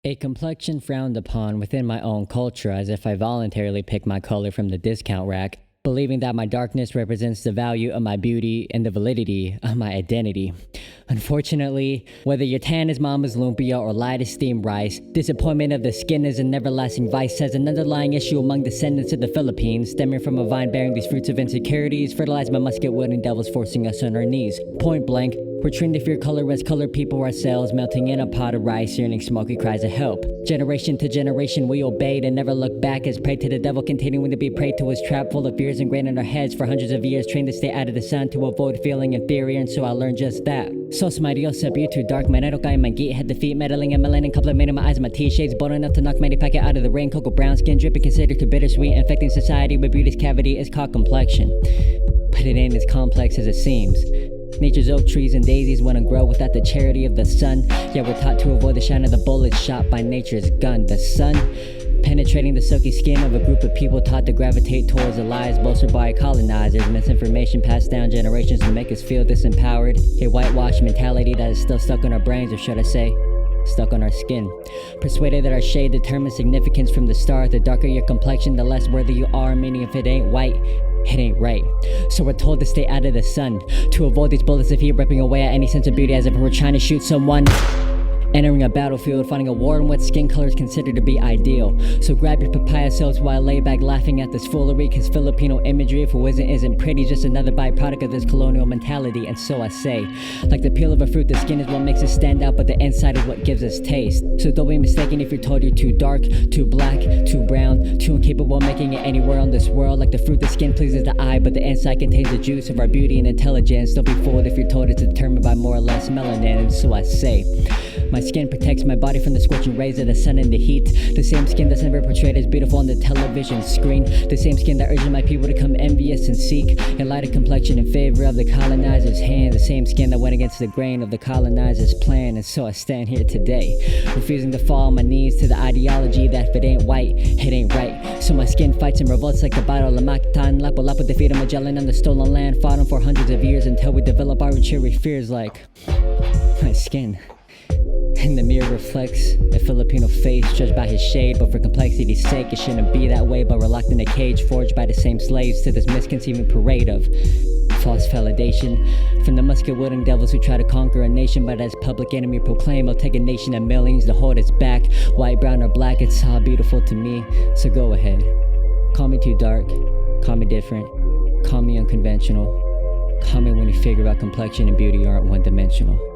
A complexion frowned upon within my own culture, as if I voluntarily picked my color from the discount rack, believing that my darkness represents the value of my beauty and the validity of my identity. Unfortunately, whether your tan is mama's lumpia or light as steamed rice, disappointment of the skin is an everlasting vice, as an underlying issue among descendants of the Philippines, stemming from a vine bearing these fruits of insecurities, fertilized by musket wood and devils forcing us on our knees. Point blank, we're trained to fear color as colored people ourselves, melting in a pot of rice, yearning smoky cries of help. Generation to generation we obeyed and never looked back, as prey to the devil, continuing to be preyed to his trap full of fears ingrained in our heads for hundreds of years, trained to stay out of the sun to avoid feeling inferior, and so I learned just that. Sos my Dios, you too dark, manero kaya my geet, head defeat, meddling and melanin, complimenting my eyes, my T-shades, bold enough to knock mighty packet out of the rain, cocoa brown skin, dripping considered too bittersweet, infecting society with beauty's cavity is called complexion. But it ain't as complex as it seems. Nature's oak trees and daisies wanna grow without the charity of the sun, yet we're taught to avoid the shine of the bullet shot by nature's gun. The sun penetrating the silky skin of a group of people taught to gravitate towards the lies bolstered by colonizers, misinformation passed down generations to make us feel disempowered, a whitewashed mentality that is still stuck on our brains, or should I say, stuck on our skin. Persuaded that our shade determines significance from the start. The darker your complexion, the less worthy you are, meaning if it ain't white, it ain't right. So we're told to stay out of the sun, to avoid these bullets of heat ripping away at any sense of beauty, as if we're trying to shoot someone. Entering a battlefield, finding a war in what skin color is considered to be ideal. So grab your papaya selves while I lay back laughing at this foolery, cause Filipino imagery, if it isn't pretty, just another byproduct of this colonial mentality. And so I say, like the peel of a fruit, the skin is what makes us stand out, but the inside is what gives us taste. So don't be mistaken if you're told you're too dark, too black, too brown, too incapable of making it anywhere on this world. Like the fruit, the skin pleases the eye, but the inside contains the juice of our beauty and intelligence. Don't be fooled if you're told it's determined by more or less melanin. And so I say, my skin protects my body from the scorching rays of the sun and the heat. The same skin that's never portrayed as beautiful on the television screen. The same skin that urges my people to come envious and seek a lighter complexion in favor of the colonizer's hand. The same skin that went against the grain of the colonizer's plan. And so I stand here today, refusing to fall on my knees to the ideology that if it ain't white, it ain't right. So my skin fights and revolts like the battle of Mactan. Lapu-Lapu defeated Magellan on the stolen land, fought on for hundreds of years until we develop arbitrary fears like my skin. And the mirror reflects a Filipino face judged by his shade, but for complexity's sake it shouldn't be that way. But we're locked in a cage forged by the same slaves to this misconceiving parade of false validation from the musket wielding devils who try to conquer a nation, but as public enemy proclaim, they'll take a nation of millions to hold its back. White, brown, or black, it's all beautiful to me. So go ahead, call me too dark, call me different, call me unconventional, call me when you figure out complexion and beauty aren't one-dimensional.